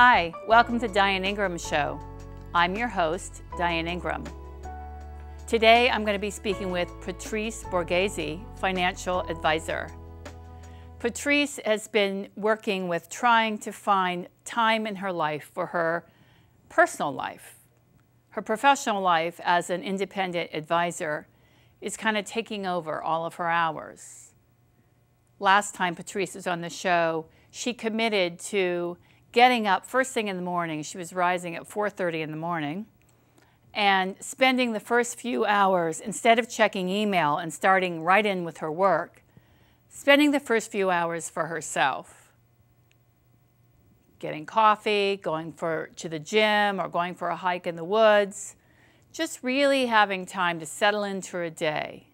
Hi, welcome to Diane Ingram's show. I'm your host, Diane Ingram. Today I'm going to be speaking with Patrice Borghese, financial advisor. Patrice has been working with trying to find time in her life for her personal life. Her professional life as an independent advisor is kind of taking over all of her hours. Last time Patrice was on the show, she committed to getting up first thing in the morning. She was rising at 4:30 in the morning and spending the first few hours, instead of checking email and starting right in with her work, spending the first few hours for herself. Getting coffee, going to the gym, or going for a hike in the woods. Just really having time to settle into her day.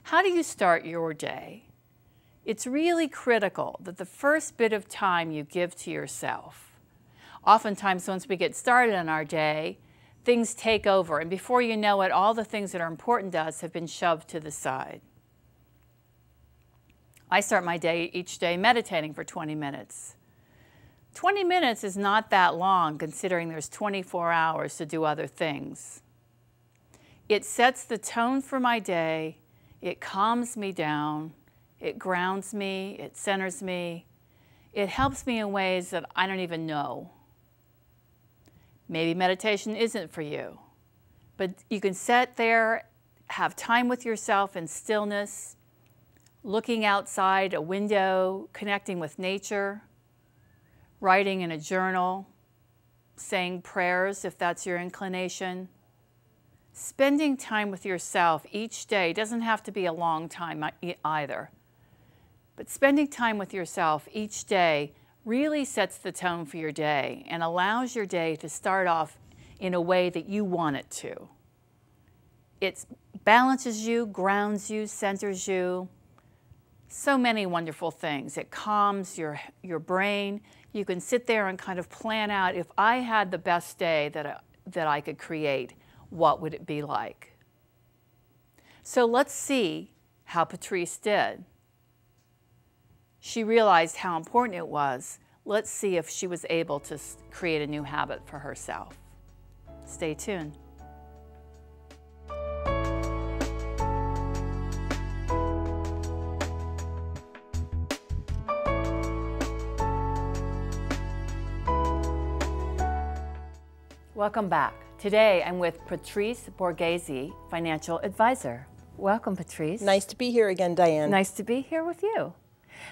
How do you start your day? It's really critical that the first bit of time you give to yourself. Oftentimes, once we get started on our day, things take over, and before you know it, all the things that are important to us have been shoved to the side. I start my day each day meditating for 20 minutes. 20 minutes is not that long, considering there's 24 hours to do other things. It sets the tone for my day, it calms me down, it grounds me, it centers me. It helps me in ways that I don't even know. Maybe meditation isn't for you, but you can sit there, have time with yourself in stillness, looking outside a window, connecting with nature, writing in a journal, saying prayers if that's your inclination. Spending time with yourself each day doesn't have to be a long time either. But spending time with yourself each day really sets the tone for your day and allows your day to start off in a way that you want it to. It balances you, grounds you, centers you. So many wonderful things. It calms your brain. You can sit there and kind of plan out, if I had the best day that I could create, what would it be like? So let's see how Patrice did. She realized how important it was. Let's see if she was able to create a new habit for herself. Stay tuned. Welcome back. Today I'm with Patrice Borghese, financial advisor. Welcome, Patrice. Nice to be here again, Diane. Nice to be here with you.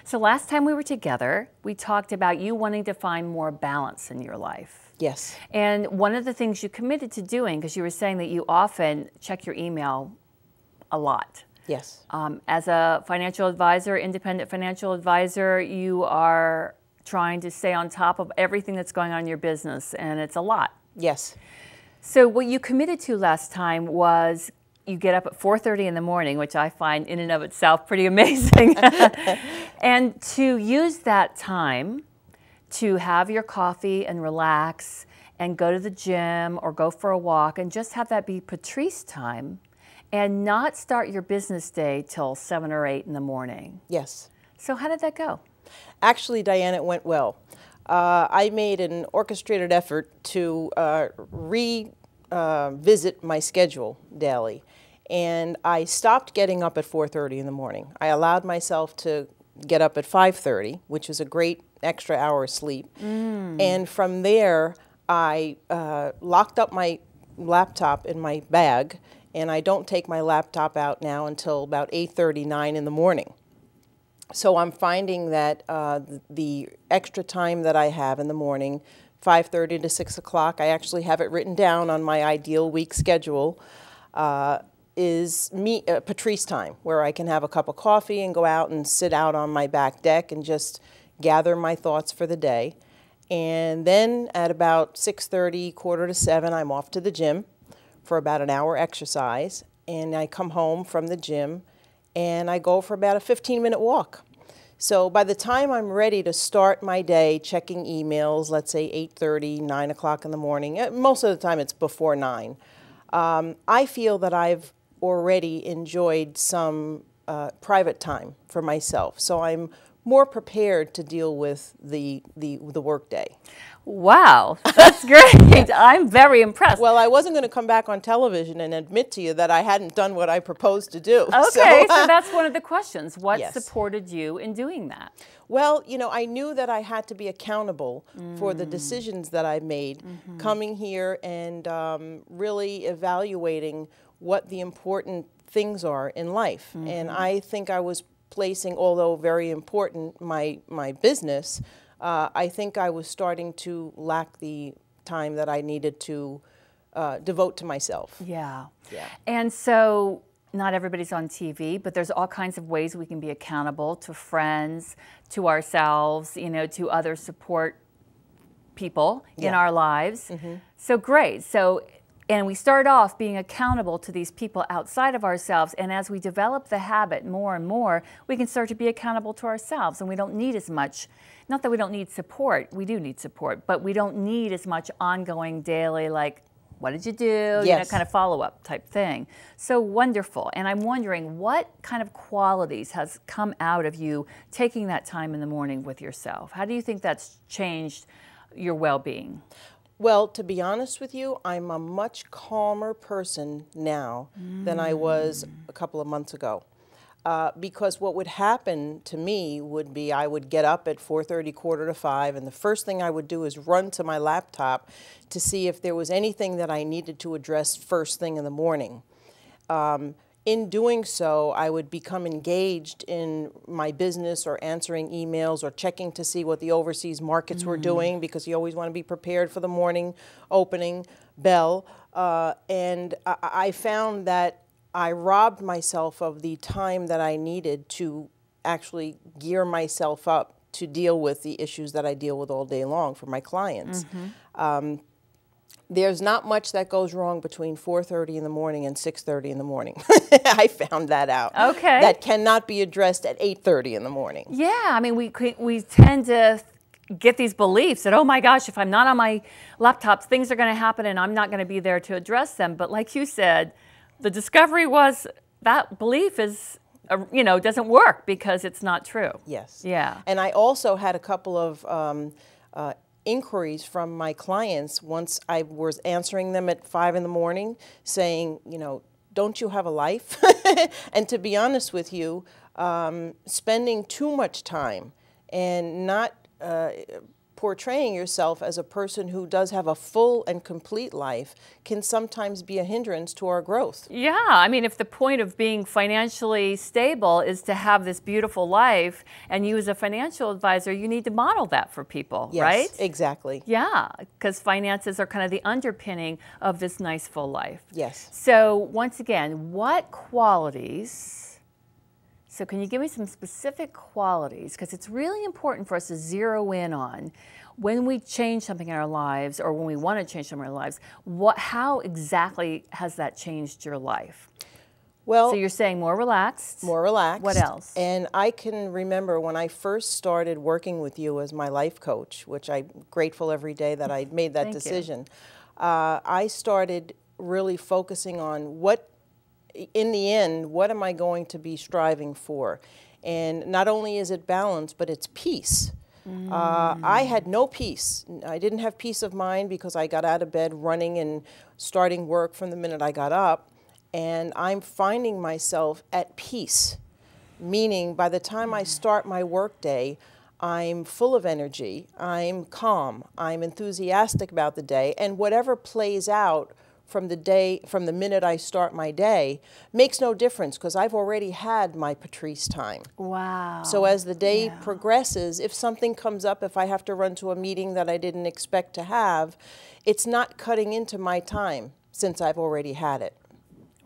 So last time we were together, we talked about you wanting to find more balance in your life. Yes. And one of the things you committed to doing, because you were saying that you often check your email a lot. Yes. As a financial advisor, independent financial advisor, you are trying to stay on top of everything that's going on in your business, and it's a lot. Yes. So what you committed to last time was you get up at 4:30 in the morning, which I find in and of itself pretty amazing, and to use that time to have your coffee and relax and go to the gym or go for a walk and just have that be Patrice time and not start your business day till 7 or 8 in the morning. Yes. So how did that go? Actually, Diane, it went well. I made an orchestrated effort to revisit my schedule daily. And I stopped getting up at 4:30 in the morning. I allowed myself to get up at 5:30, which is a great extra hour of sleep. And from there, I locked up my laptop in my bag, and I don't take my laptop out now until about 8:39 in the morning. So I'm finding that the extra time that I have in the morning, 5:30 to 6 o'clock, I actually have it written down on my ideal week schedule, is Patrice time, where I can have a cup of coffee and go out and sit out on my back deck and just gather my thoughts for the day. And then at about 6:30, 6:45, I'm off to the gym for about an hour exercise. And I come home from the gym and I go for about a 15-minute walk. So by the time I'm ready to start my day checking emails, let's say 8:30, 9 o'clock in the morning, most of the time it's before 9, I feel that I've already enjoyed some private time for myself. So I'm more prepared to deal with the work day. Wow, that's great. I'm very impressed. Well, I wasn't going to come back on television and admit to you that I hadn't done what I proposed to do. Okay, so that's one of the questions. What Yes. supported you in doing that? Well, you know, I knew that I had to be accountable for the decisions that I made coming here and really evaluating what the important things are in life. And I think I was placing, although very important, my business, I think I was starting to lack the time that I needed to devote to myself. Yeah. Yeah. And so not everybody's on TV, but there's all kinds of ways we can be accountable to friends, to ourselves, you know, to other support people in our lives. So great. So, and we start off being accountable to these people outside of ourselves. And as we develop the habit more and more, we can start to be accountable to ourselves. And we don't need as much, not that we don't need support, we do need support, but we don't need as much ongoing daily, like, what did you do? You know, kind of follow-up type thing. So wonderful. And I'm wondering what kind of qualities has come out of you taking that time in the morning with yourself? How do you think that's changed your well-being? Well, to be honest with you, I'm a much calmer person now than I was a couple of months ago. Because what would happen to me would be I would get up at 4:30, 4:45, and the first thing I would do is run to my laptop to see if there was anything that I needed to address first thing in the morning. In doing so, I would become engaged in my business or answering emails or checking to see what the overseas markets were doing, because you always want to be prepared for the morning opening bell. And I found that I robbed myself of the time that I needed to actually gear myself up to deal with the issues that I deal with all day long for my clients. There's not much that goes wrong between 4:30 in the morning and 6:30 in the morning. I found that out. Okay. That cannot be addressed at 8:30 in the morning. Yeah, I mean, we tend to get these beliefs that, oh my gosh, if I'm not on my laptops, things are going to happen and I'm not going to be there to address them. But like you said, the discovery was that belief is, you know, doesn't work because it's not true. Yes. Yeah. And I also had a couple of inquiries from my clients once I was answering them at 5 in the morning saying, you know, don't you have a life? And to be honest with you, spending too much time and not portraying yourself as a person who does have a full and complete life can sometimes be a hindrance to our growth. Yeah, I mean, if the point of being financially stable is to have this beautiful life, and you as a financial advisor, you need to model that for people, Yes, right? Exactly. Yeah, because finances are kind of the underpinning of this nice full life. Yes. So once again, what qualities, so can you give me some specific qualities, because it's really important for us to zero in on when we change something in our lives or when we want to change something in our lives, how exactly has that changed your life? Well, So you're saying more relaxed. more relaxed. What else? And I can remember when I first started working with you as my life coach, which I'm grateful every day that I made that Thank you. decision. I started really focusing on what, in the end, what am I going to be striving for? And not only is it balance, but it's peace. I had no peace. I didn't have peace of mind because I got out of bed running and starting work from the minute I got up. And I'm finding myself at peace, meaning by the time I start my work day, I'm full of energy, I'm calm, I'm enthusiastic about the day, and whatever plays out from the minute I start my day makes no difference because I've already had my Patrice time. Wow. So as the day progresses, if something comes up, if I have to run to a meeting that I didn't expect to have, it's not cutting into my time since I've already had it.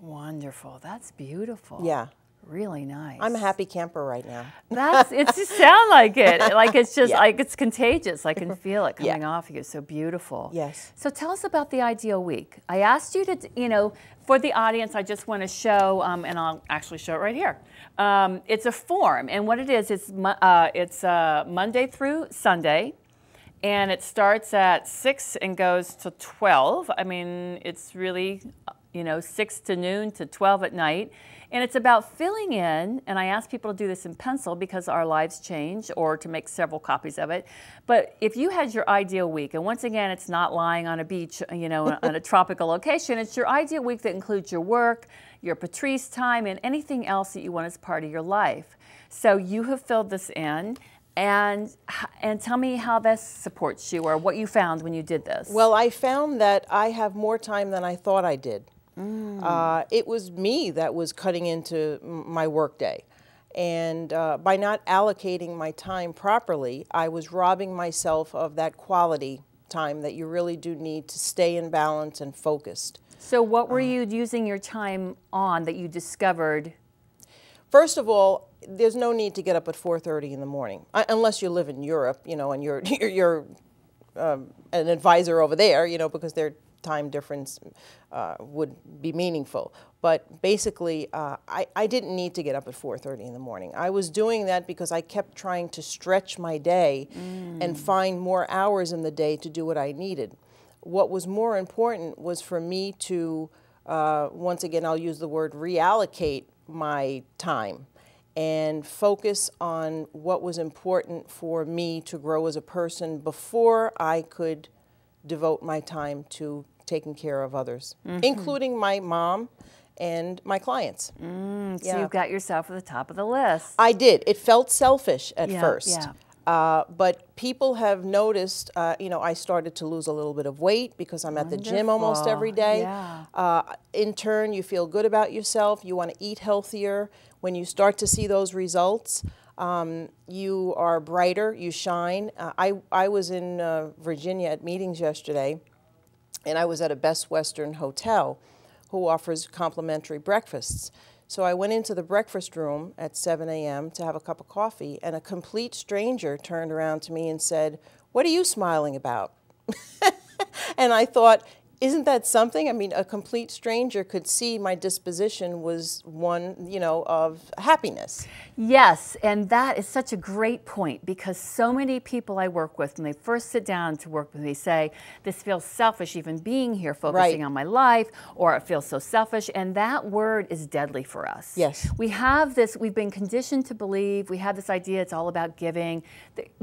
Wonderful. That's beautiful. Yeah. Really nice. I'm a happy camper right now. It just sounds like it. Like it's just Yeah. like it's contagious. I can feel it coming off you. So beautiful. Yes. So tell us about the ideal week. I asked you to, you know, for the audience, I just want to show, and I'll actually show it right here. It's a form, and what it is, it's Monday through Sunday, and it starts at 6 and goes to 12. I mean, it's really, you know, 6 to noon to 12 at night. And it's about filling in, and I ask people to do this in pencil because our lives change, or to make several copies of it. But if you had your ideal week, and once again, it's not lying on a beach, you know, on a tropical location, it's your ideal week that includes your work, your Patrice time, and anything else that you want as part of your life. So you have filled this in. And tell me how this supports you, or what you found when you did this. Well, I found that I have more time than I thought I did. It was me that was cutting into my workday. And by not allocating my time properly, I was robbing myself of that quality time that you really do need to stay in balance and focused. So what were you using your time on that you discovered? First of all, there's no need to get up at 4:30 in the morning, unless you live in Europe, you know, and you're an advisor over there, you know, because their time difference would be meaningful. But basically, I didn't need to get up at 4:30 in the morning. I was doing that because I kept trying to stretch my day and find more hours in the day to do what I needed. What was more important was for me to, once again, I'll use the word reallocate my time and focus on what was important for me to grow as a person before I could devote my time to taking care of others, including my mom and my clients. So you've got yourself at the top of the list. I did. It felt selfish at first. Yeah. But people have noticed, you know, I started to lose a little bit of weight because I'm at the gym almost every day. Yeah. In turn, you feel good about yourself. You want to eat healthier. When you start to see those results, you are brighter, you shine. I was in Virginia at meetings yesterday, and I was at a Best Western hotel who offers complimentary breakfasts. So I went into the breakfast room at 7 a.m. to have a cup of coffee, and a complete stranger turned around to me and said, "What are you smiling about?" And I thought, isn't that something? I mean, a complete stranger could see my disposition was one, you know, of happiness. Yes, and that is such a great point, because so many people I work with, when they first sit down to work with me, say, this feels selfish even being here, focusing on my life, or it feels so selfish, and that word is deadly for us. Yes. We have this, we've been conditioned to believe, we have this idea it's all about giving.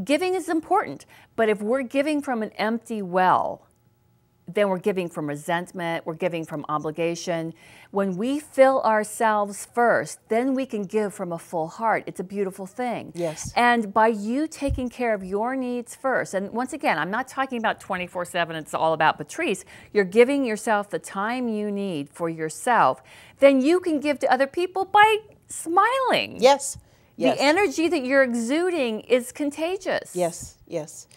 Giving is important, but if we're giving from an empty well, then we're giving from resentment, we're giving from obligation. When we fill ourselves first, then we can give from a full heart. It's a beautiful thing. Yes. And by you taking care of your needs first, and once again, I'm not talking about 24/7, it's all about Patrice. You're giving yourself the time you need for yourself, then you can give to other people by smiling. Yes. Yes. The energy that you're exuding is contagious. Yes. Yes.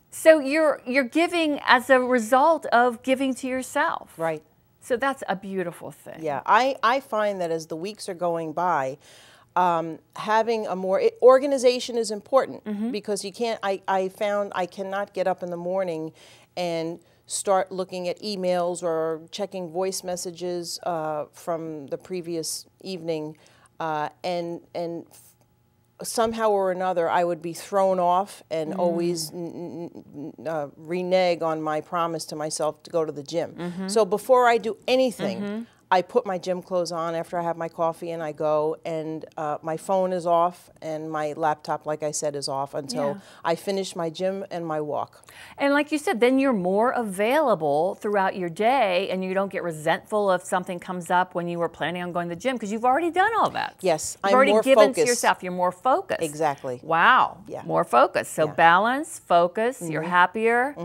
So you're giving as a result of giving to yourself. Right. So that's a beautiful thing. Yeah, I find that as the weeks are going by, having a more, organization is important because you can't, I found I cannot get up in the morning and start looking at emails or checking voice messages from the previous evening and somehow or another, I would be thrown off and always renege on my promise to myself to go to the gym. So before I do anything, I put my gym clothes on after I have my coffee and I go, and my phone is off and my laptop, like I said, is off until I finish my gym and my walk. And like you said, then you're more available throughout your day, and you don't get resentful if something comes up when you were planning on going to the gym, because you've already done all that. Yes, You've I'm already more given focused. to yourself. You're more focused. Exactly. Wow. Yeah. More focused. So balance, focus, you're happier.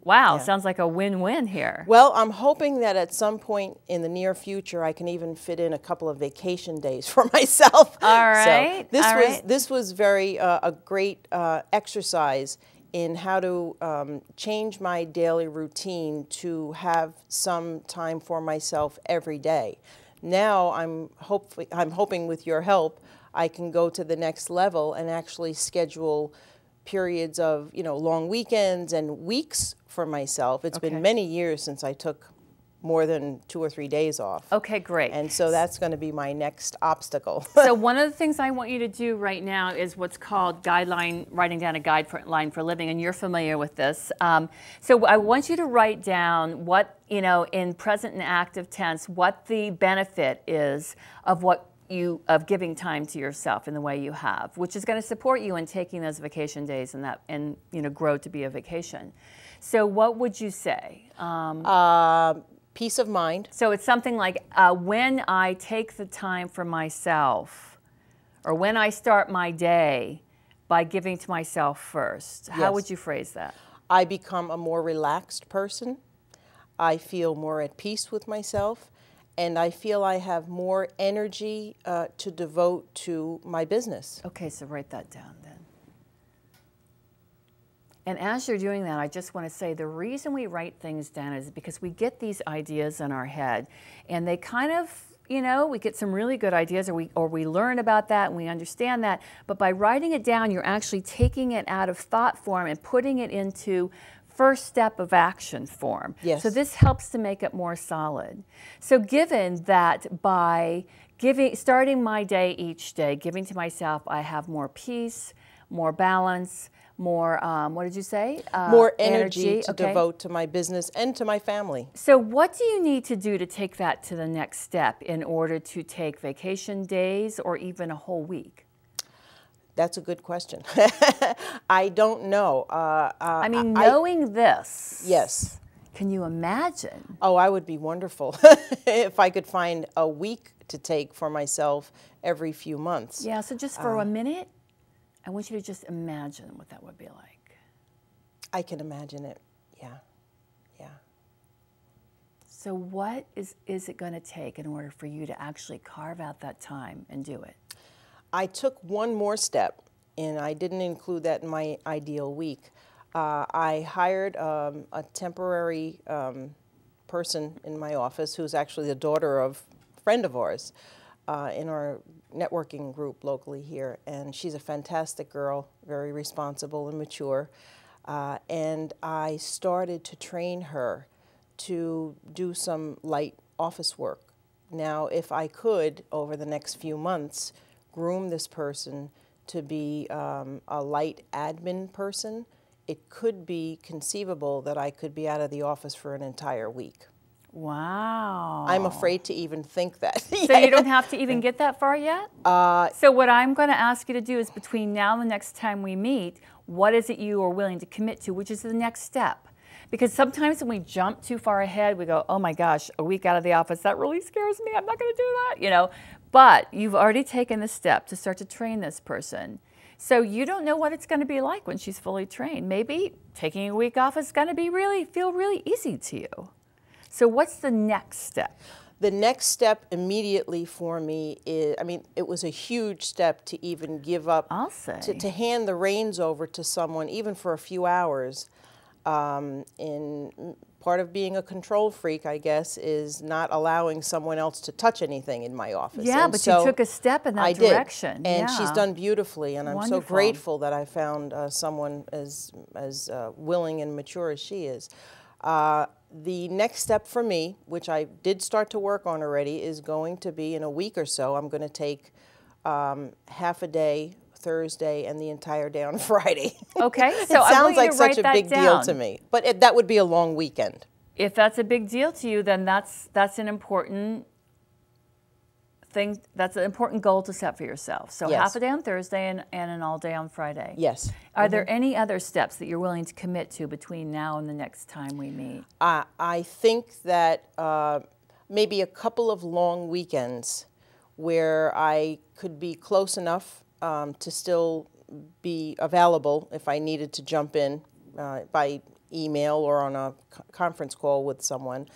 Wow, sounds like a win-win here. Well, I'm hoping that at some point in the near future, I can even fit in a couple of vacation days for myself. All right. So this was very a great exercise in how to change my daily routine to have some time for myself every day. Now I'm hoping with your help, I can go to the next level and actually schedule periods of, you know, long weekends and weeks for myself. It's been many years since I took more than 2 or 3 days off. Okay, great. And so that's going to be my next obstacle. So one of the things I want you to do right now is what's called writing down a guideline for living, and you're familiar with this. So I want you to write down what, you know, in present and active tense, what the benefit is of what of giving time to yourself in the way you have, which is going to support you in taking those vacation days and grow to be a vacation. So what would you say? Peace of mind. So it's something like when I take the time for myself, or when I start my day by giving to myself first. How Yes. would you phrase that? I become a more relaxed person. I feel more at peace with myself, and I feel I have more energy to devote to my business. Okay, so write that down then. And as you're doing that, I just want to say the reason we write things down is because we get these ideas in our head, and they kind of, we get some really good ideas, or we learn about that and we understand that, but by writing it down, you're actually taking it out of thought form and putting it into first step of action form. Yes. So this helps to make it more solid. So given that by starting my day each day, giving to myself, I have more peace, more balance, more, what did you say? More energy to okay. devote to my business and to my family. So what do you need to do to take that to the next step in order to take vacation days or even a whole week? That's a good question. I don't know. I mean, knowing this. Yes. Can you imagine? Oh, I would be wonderful if I could find a week to take for myself every few months. Yeah, so just for a minute, I want you to just imagine what that would be like. I can imagine it. Yeah. Yeah. So what is it going to take in order for you to actually carve out that time and do it? I took one more step, and I didn't include that in my ideal week. I hired a temporary person in my office who's actually the daughter of a friend of ours in our networking group locally here. And she's a fantastic girl, very responsible and mature. And I started to train her to do some light office work. Now, if I could, over the next few months, groom this person to be a light admin person, it could be conceivable that I could be out of the office for an entire week. Wow. I'm afraid to even think that. So you don't have to even get that far yet? So what I'm going to ask you to do is between now and the next time we meet, what is it you are willing to commit to, which is the next step? Because sometimes when we jump too far ahead, we go, oh my gosh, a week out of the office, that really scares me. I'm not going to do that, But you've already taken the step to start to train this person. So you don't know what it's going to be like when she's fully trained. Maybe taking a week off is going to feel really easy to you. So what's the next step? The next step immediately for me is, it was a huge step to even give up, I'll say. To hand the reins over to someone, even for a few hours. In part of being a control freak, I guess, is not allowing someone else to touch anything in my office. Yeah, and but so you took a step in that I direction. Did, and yeah. she's done beautifully, and I'm Wonderful. so grateful that I found someone as willing and mature as she is. The next step for me, which I did start to work on already, is going to be in a week or so. I'm going to take half a day Thursday and the entire day on Friday. Okay, so it I sounds want you like to such write a that big down. deal to me, but that would be a long weekend. If that's a big deal to you, then that's an important thing. That's an important goal to set for yourself. So Yes. half a day on Thursday and an all day on Friday. Yes. Are there any other steps that you're willing to commit to between now and the next time we meet? I think that maybe a couple of long weekends where I could be close enough to still be available if I needed to jump in by email or on a conference call with someone.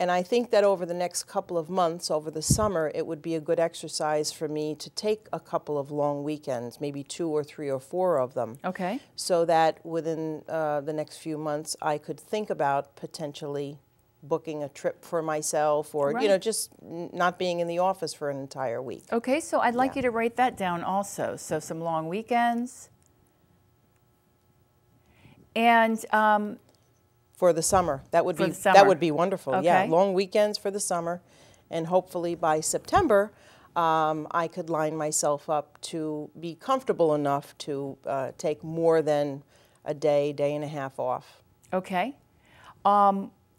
And I think that over the next couple of months, over the summer, it would be a good exercise for me to take a couple of long weekends, maybe 2 or 3 or 4 of them. Okay. So that within the next few months, I could think about potentially booking a trip for myself or, Right. just not being in the office for an entire week. Okay, so I'd like Yeah. you to write that down also. So some long weekends. And For the summer, that would For be the summer. that would be wonderful. Yeah, Okay. long weekends for the summer, and hopefully by September, I could line myself up to be comfortable enough to take more than a day, day and a half off. okay.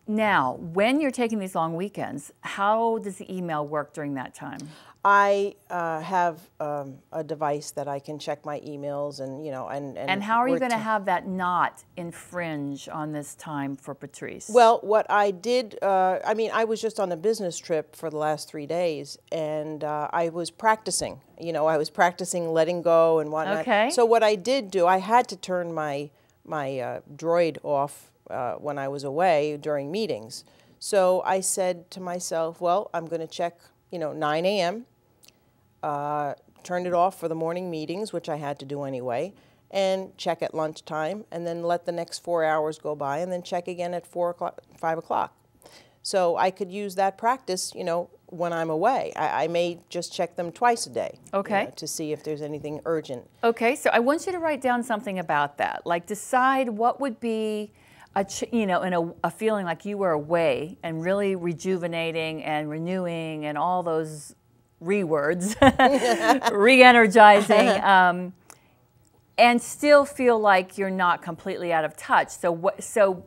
Now, when you're taking these long weekends, how does the email work during that time? I have a device that I can check my emails and, you know, And how are you going to have that not infringe on this time for Patrice? Well, what I did, I mean, I was just on a business trip for the last 3 days, and I was practicing. You know, I was practicing letting go and whatnot. Okay. So what I did do, I had to turn my droid off when I was away during meetings. So I said to myself, well, I'm going to check, you know, 9 a.m., turn it off for the morning meetings, which I had to do anyway, and check at lunchtime, and then let the next 4 hours go by, and then check again at 4 o'clock, 5 o'clock. So I could use that practice, you know, when I'm away. I may just check them twice a day. Okay. You know, to see if there's anything urgent. Okay, so I want you to write down something about that. Like decide what would be you know, in a feeling like you were away and really rejuvenating and renewing and all those words, re-energizing, and still feel like you're not completely out of touch. So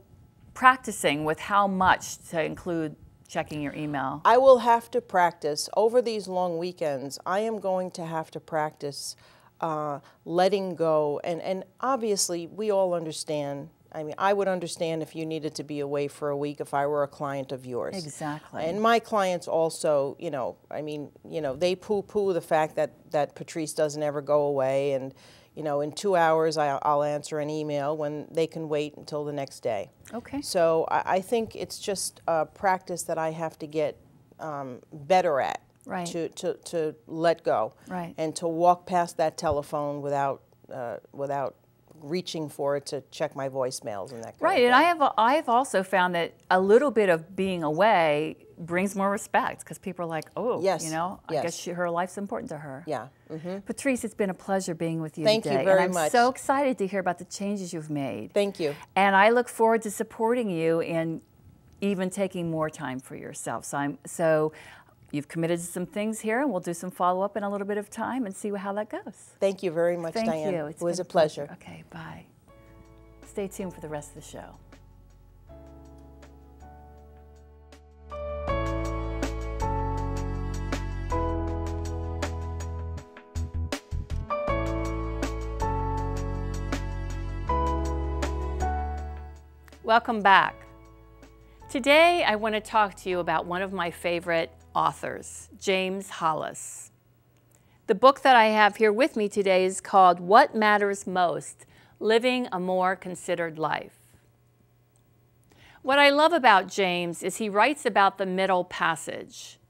practicing with how much to include checking your email? I will have to practice over these long weekends. I am going to have to practice letting go, and obviously we all understand. I mean, I would understand if you needed to be away for a week if I were a client of yours. Exactly. And my clients also, you know, I mean, you know, they poo-poo the fact that Patrice doesn't ever go away, and, you know, in 2 hours I'll answer an email when they can wait until the next day. Okay. So I think it's just a practice that I have to get better at. Right. To let go. Right. And to walk past that telephone without reaching for it to check my voicemails and that kind of thing. Right, and I have also found that a little bit of being away brings more respect because people are like, oh, yes, you know, yes. I guess her life's important to her. Yeah. Mm-hmm. Patrice, it's been a pleasure being with you Thank today. you very and I'm much. so excited to hear about the changes you've made. Thank you. And I look forward to supporting you in even taking more time for yourself. So you've committed to some things here, and we'll do some follow-up in a little bit of time and see how that goes. Thank you very much, Thank Diane. you. It was a pleasure. Okay, bye. Stay tuned for the rest of the show. Welcome back. Today I want to talk to you about one of my favorite authors, James Hollis. The book that I have here with me today is called What Matters Most: Living a More Considered Life. What I love about James is he writes about the middle passage,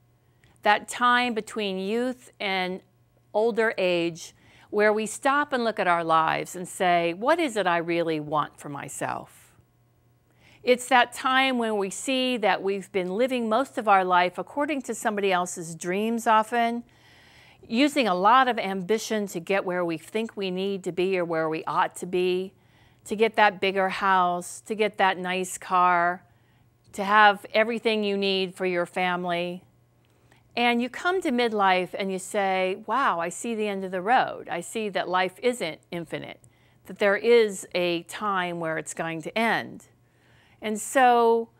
that time between youth and older age where we stop and look at our lives and say, what is it I really want for myself? It's that time when we see that we've been living most of our life according to somebody else's dreams often, using a lot of ambition to get where we think we need to be or where we ought to be, to get that bigger house, to get that nice car, to have everything you need for your family. And you come to midlife and you say, wow, I see the end of the road. I see that life isn't infinite, that there is a time where it's going to end. And so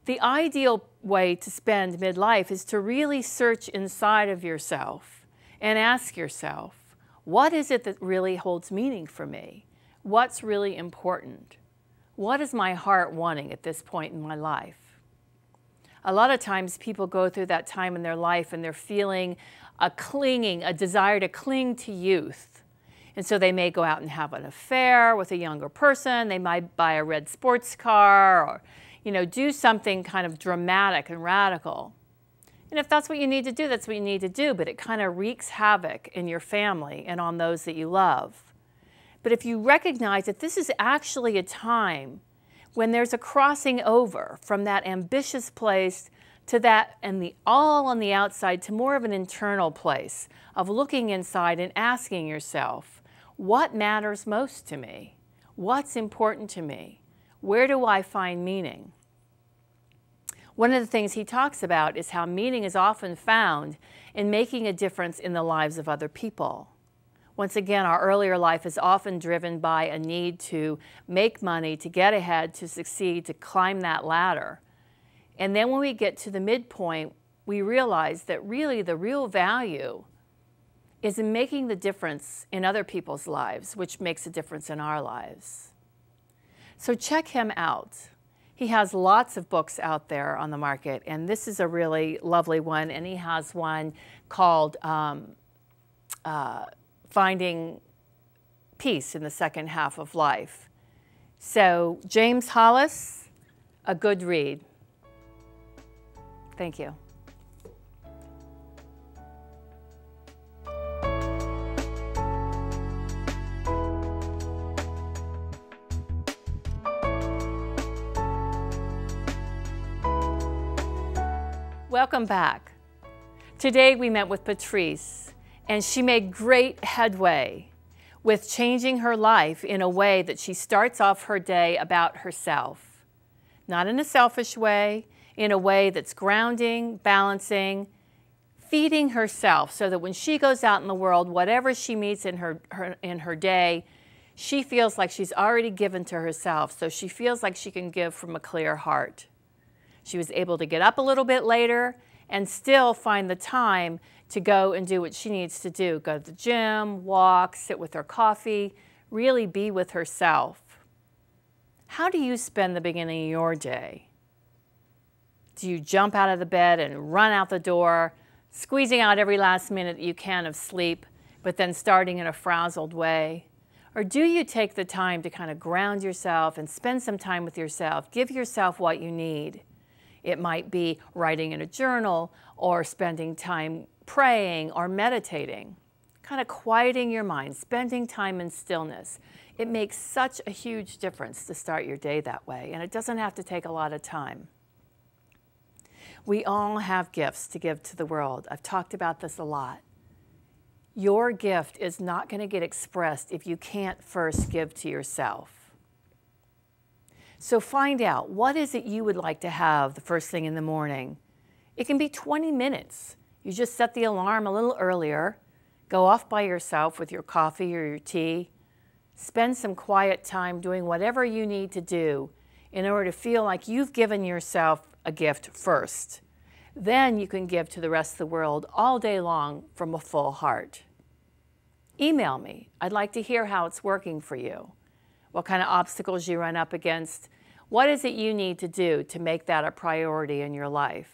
the ideal way to spend midlife is to really search inside of yourself and ask yourself, what is it that really holds meaning for me? What's really important? What is my heart wanting at this point in my life? A lot of times people go through that time in their life and they're feeling a desire to cling to youth. And so they may go out and have an affair with a younger person. They might buy a red sports car or, you know, do something kind of dramatic and radical. And if that's what you need to do, that's what you need to do. But it kind of wreaks havoc in your family and on those that you love. But if you recognize that this is actually a time when there's a crossing over from that ambitious place to that and the all on the outside to more of an internal place of looking inside and asking yourself, what matters most to me? What's important to me? Where do I find meaning? One of the things he talks about is how meaning is often found in making a difference in the lives of other people. Once again, our earlier life is often driven by a need to make money, to get ahead, to succeed, to climb that ladder. And then when we get to the midpoint, we realize that really the real value is in making the difference in other people's lives, which makes a difference in our lives. So check him out. He has lots of books out there on the market, and this is a really lovely one, and he has one called Finding Peace in the Second Half of Life. So James Hollis, a good read. Thank you. Welcome back. Today we met with Patrice, and she made great headway with changing her life in a way that she starts off her day about herself. Not in a selfish way, in a way that's grounding, balancing, feeding herself so that when she goes out in the world, whatever she meets in her day, she feels like she's already given to herself, so she feels like she can give from a clear heart. She was able to get up a little bit later and still find the time to go and do what she needs to do. Go to the gym, walk, sit with her coffee, really be with herself. How do you spend the beginning of your day? Do you jump out of the bed and run out the door, squeezing out every last minute that you can of sleep, but then starting in a frazzled way? Or do you take the time to kind of ground yourself and spend some time with yourself, give yourself what you need? It might be writing in a journal or spending time praying or meditating, kind of quieting your mind, spending time in stillness. It makes such a huge difference to start your day that way, and it doesn't have to take a lot of time. We all have gifts to give to the world. I've talked about this a lot. Your gift is not going to get expressed if you can't first give to yourself. So find out, what is it you would like to have the first thing in the morning? It can be 20 minutes. You just set the alarm a little earlier, go off by yourself with your coffee or your tea, spend some quiet time doing whatever you need to do in order to feel like you've given yourself a gift first. Then you can give to the rest of the world all day long from a full heart. Email me. I'd like to hear how it's working for you, what kind of obstacles you run up against. What is it you need to do to make that a priority in your life?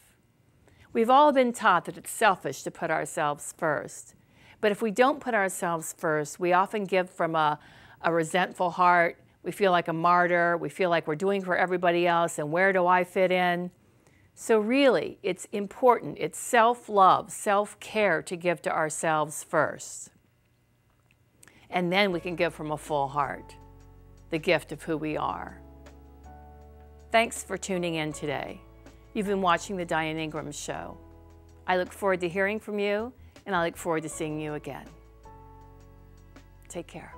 We've all been taught that it's selfish to put ourselves first. But if we don't put ourselves first, we often give from a resentful heart. We feel like a martyr. We feel like we're doing for everybody else, and where do I fit in? So really, it's important. It's self-love, self-care to give to ourselves first. And then we can give from a full heart, the gift of who we are. Thanks for tuning in today. You've been watching the Diane Ingram Show. I look forward to hearing from you, and I look forward to seeing you again. Take care.